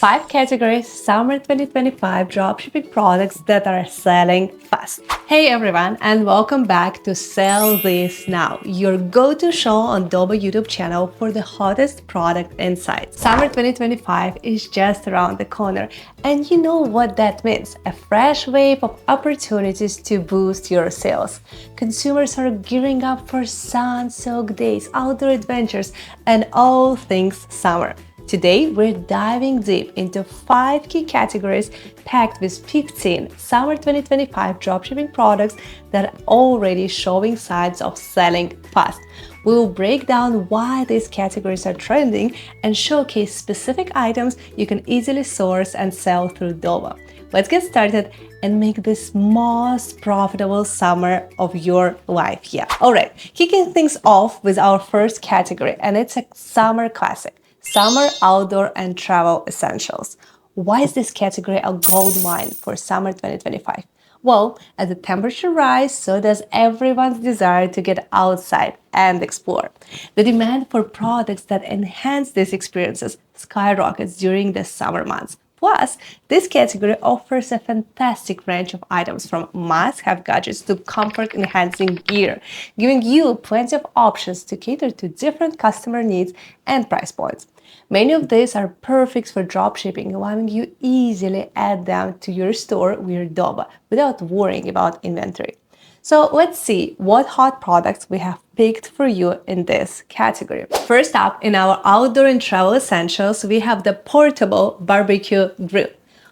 5 categories summer 2025 dropshipping products that are selling fast. Hey everyone, and welcome back to Sell This Now, your go-to show on Doba YouTube channel for the hottest product insights. Summer 2025 is just around the corner, and you know what that means: a fresh wave of opportunities to boost your sales. Consumers are gearing up for sun-soaked days, outdoor adventures, and all things summer. Today, we're diving deep into 5 key categories packed with 15 summer 2025 dropshipping products that are already showing signs of selling fast. We will break down why these categories are trending and showcase specific items you can easily source and sell through Doba. Let's get started and make this most profitable summer of your life. Alright, kicking things off with our first category, and it's a summer classic. Summer outdoor and travel essentials. Why is this category a gold mine for summer 2025? Well, as the temperature rises, so does everyone's desire to get outside and explore. The demand for products that enhance these experiences skyrockets during the summer months. Plus, this category offers a fantastic range of items from must-have gadgets to comfort-enhancing gear, giving you plenty of options to cater to different customer needs and price points. Many of these are perfect for dropshipping, allowing you easily add them to your store with Doba without worrying about inventory. So let's see what hot products we have picked for you in this category. First up, in our outdoor and travel essentials, we have the portable barbecue grill.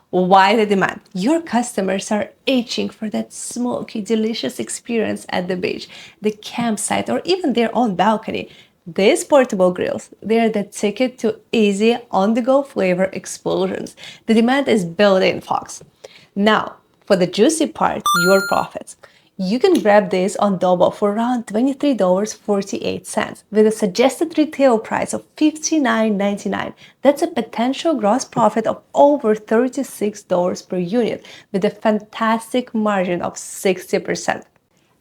Why the demand? Your customers are itching for that smoky, delicious experience at the beach, the campsite, or even their own balcony. These portable grills, they're the ticket to easy, on-the-go flavor explosions. The demand is built in, folks. Now, for the juicy part, your profits. You can grab this on Doba for around $23.48 with a suggested retail price of $59.99. That's a potential gross profit of over $36 per unit with a fantastic margin of 60%.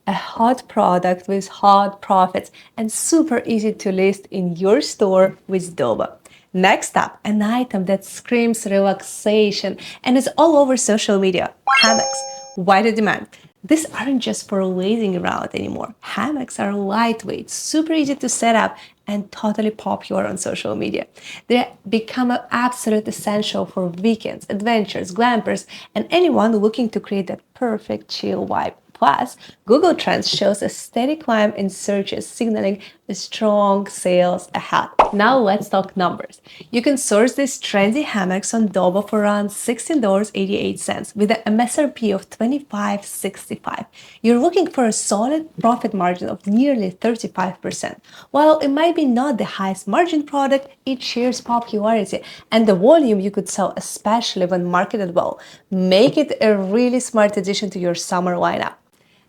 A hot product with hot profits and super easy to list in your store with Doba. Next up, an item that screams relaxation and is all over social media: hammocks. Why the demand? These aren't just for lazing around anymore. Hammocks are lightweight, super easy to set up, and totally popular on social media. They become an absolute essential for weekends, adventures, glampers, and anyone looking to create that perfect chill vibe. Plus, Google Trends shows a steady climb in searches, signaling a strong sales ahead. Now let's talk numbers. You can source these trendy hammocks on Doba for around $16.88 with an MSRP of $25.65. You're looking for a solid profit margin of nearly 35%. While it might be not the highest margin product, it shares popularity and the volume you could sell, especially when marketed well. Make it a really smart addition to your summer lineup.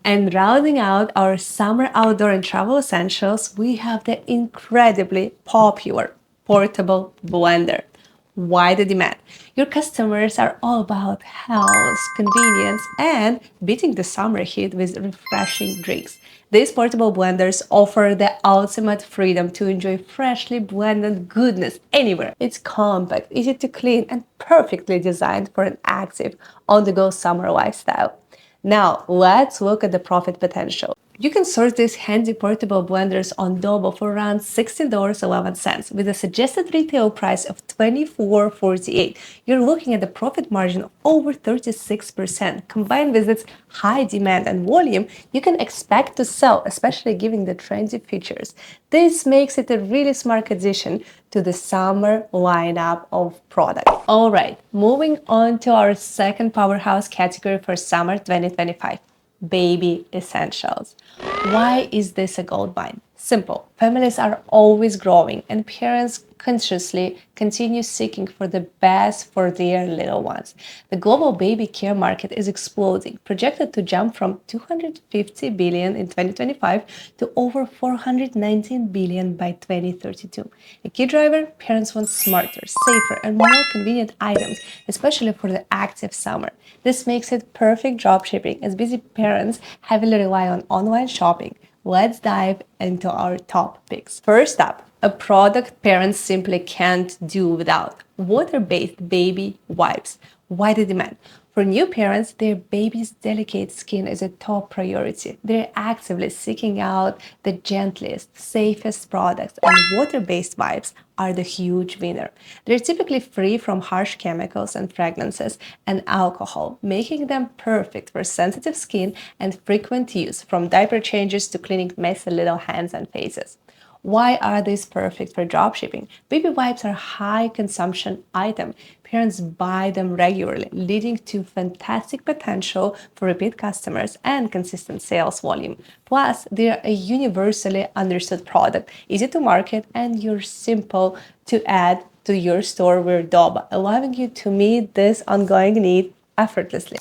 And rounding out our summer outdoor and travel essentials, we have the incredibly popular portable blender. Why the demand? Your customers are all about health, convenience, and beating the summer heat with refreshing drinks. These portable blenders offer the ultimate freedom to enjoy freshly blended goodness anywhere. It's compact, easy to clean, and perfectly designed for an active, on-the-go summer lifestyle. Now, let's look at the profit potential. You can source these handy portable blenders on Doba for around $16.11 with a suggested retail price of $24.48. You're looking at a profit margin of over 36%. Combined with its high demand and volume, you can expect to sell, especially given the trendy features. This makes it a really smart addition to the summer lineup of products. Alright, moving on to our second powerhouse category for summer 2025. Baby essentials. Why is this a gold mine? Simple. Families are always growing and parents consciously continue seeking for the best for their little ones. The global baby care market is exploding, projected to jump from $250 billion in 2025 to over $419 billion by 2032. A key driver: parents want smarter, safer, and more convenient items, especially for the active summer. This makes it perfect dropshipping, as busy parents heavily rely on online shopping. Let's dive into our top picks. First up, a product parents simply can't do without: water-based baby wipes. Why the demand? For new parents, their baby's delicate skin is a top priority. They're actively seeking out the gentlest, safest products, and water-based wipes are the huge winner. They're typically free from harsh chemicals and fragrances and alcohol, making them perfect for sensitive skin and frequent use, from diaper changes to cleaning messy little hands and faces. Why are these perfect for dropshipping? Baby wipes are high consumption item. Parents buy them regularly, leading to fantastic potential for repeat customers and consistent sales volume. Plus, they're a universally understood product, easy to market, and you're simple to add to your store with Doba, allowing you to meet this ongoing need effortlessly.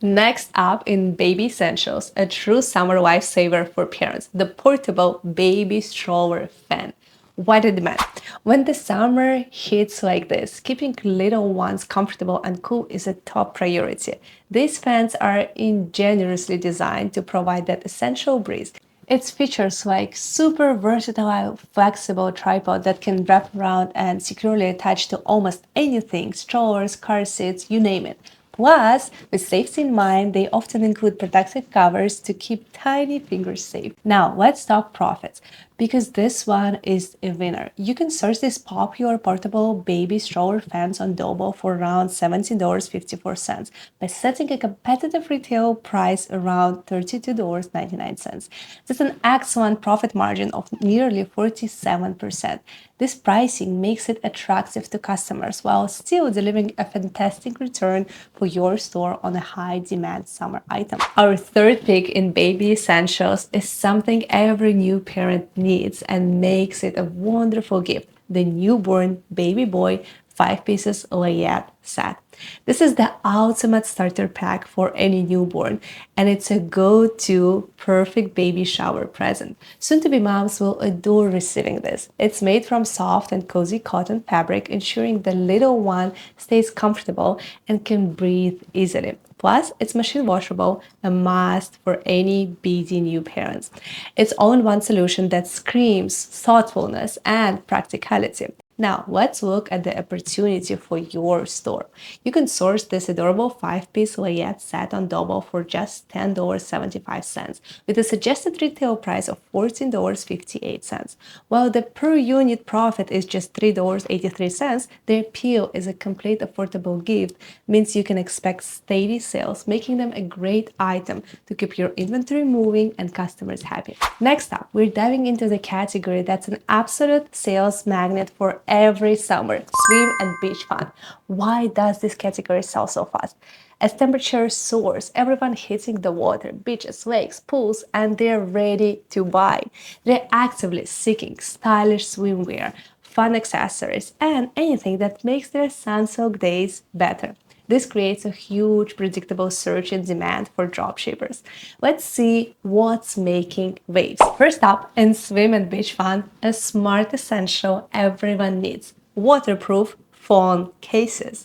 Next up in Baby Essentials, a true summer lifesaver for parents, the portable baby stroller fan. Why the demand? When the summer hits like this, keeping little ones comfortable and cool is a top priority. These fans are ingeniously designed to provide that essential breeze. Its features like super versatile, flexible tripod that can wrap around and securely attach to almost anything, strollers, car seats, you name it. Plus, with safety in mind, they often include protective covers to keep tiny fingers safe. Now, let's talk profits, because this one is a winner. You can source these popular portable baby stroller fans on Doba for around $17.54 by setting a competitive retail price around $32.99. That's an excellent profit margin of nearly 47%. This pricing makes it attractive to customers while still delivering a fantastic return for your store on a high-demand summer item. Our third pick in Baby Essentials is something every new parent needs and makes it a wonderful gift: the newborn baby boy 5 pieces layette set. This is the ultimate starter pack for any newborn, and it's a go-to perfect baby shower present. Soon-to-be moms will adore receiving this. It's made from soft and cozy cotton fabric, ensuring the little one stays comfortable and can breathe easily. Plus, it's machine washable, a must for any busy new parents. It's all-in-one solution that screams thoughtfulness and practicality. Now, let's look at the opportunity for your store. You can source this adorable 5-piece layette set on Doba for just $10.75, with a suggested retail price of $14.58. While the per unit profit is just $3.83, the appeal is a complete affordable gift, means you can expect steady sales, making them a great item to keep your inventory moving and customers happy. Next up, we're diving into the category that's an absolute sales magnet for every summer: swim and beach fun. Why does this category sell so fast? As temperature soars, everyone hitting the water, beaches, lakes, pools, and they're ready to buy. They're actively seeking stylish swimwear, fun accessories, and anything that makes their sun-soaked days better. This creates a huge predictable surge in demand for dropshippers. Let's see what's making waves. First up, in swim and beach fun, a smart essential everyone needs: waterproof phone cases.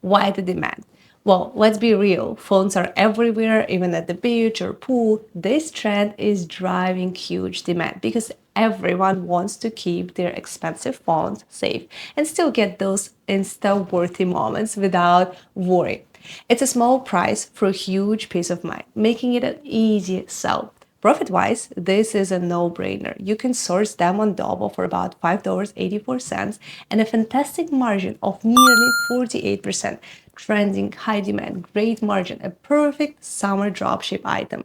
Why the demand? Well, let's be real, phones are everywhere, even at the beach or pool. This trend is driving huge demand because everyone wants to keep their expensive phones safe and still get those Insta-worthy moments without worry. It's a small price for a huge peace of mind, making it an easy sell. Profit-wise, this is a no-brainer. You can source them on Doba for about $5.84 and a fantastic margin of nearly 48%. Trending, high demand, great margin, a perfect summer dropship item.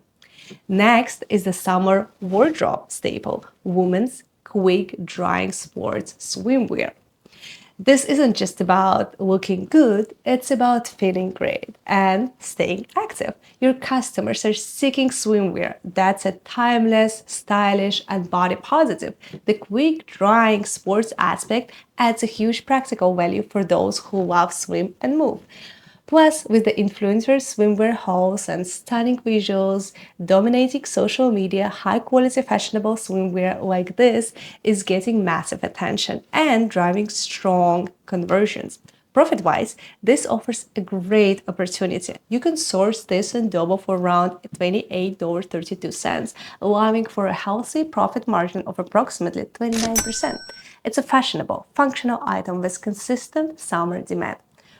Next is the summer wardrobe staple: women's quick drying sports swimwear. This isn't just about looking good, it's about feeling great and staying active. Your customers are seeking swimwear that's a timeless, stylish, and body positive. The quick drying sports aspect adds a huge practical value for those who love swim and move. Plus, with the influencer swimwear hauls and stunning visuals dominating social media, high-quality fashionable swimwear like this is getting massive attention and driving strong conversions. Profit-wise, this offers a great opportunity. You can source this in Doba for around $28.32, allowing for a healthy profit margin of approximately 29%. It's a fashionable, functional item with consistent summer demand.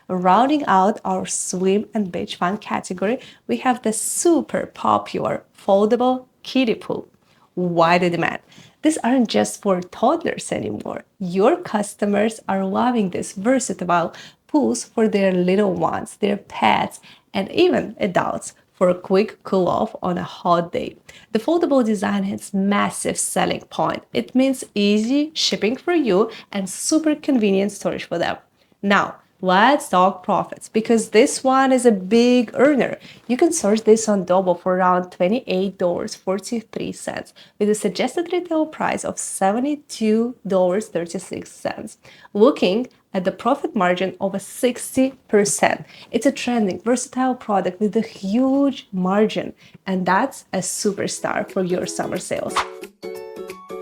Rounding out our swim and beach fun category, we have the super popular foldable kiddie pool. Why the demand? These aren't just for toddlers anymore. Your customers are loving these versatile pools for their little ones, their pets, and even adults for a quick cool off on a hot day. The foldable design has massive selling point. It means easy shipping for you and super convenient storage for them. Now, let's talk profits because this one is a big earner. You can source this on Doba for around $28.43 with a suggested retail price of $72.36. Looking at the profit margin over 60%. It's a trending, versatile product with a huge margin, and that's a superstar for your summer sales.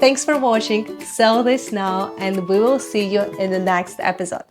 Thanks for watching. Sell this now, and we will see you in the next episode.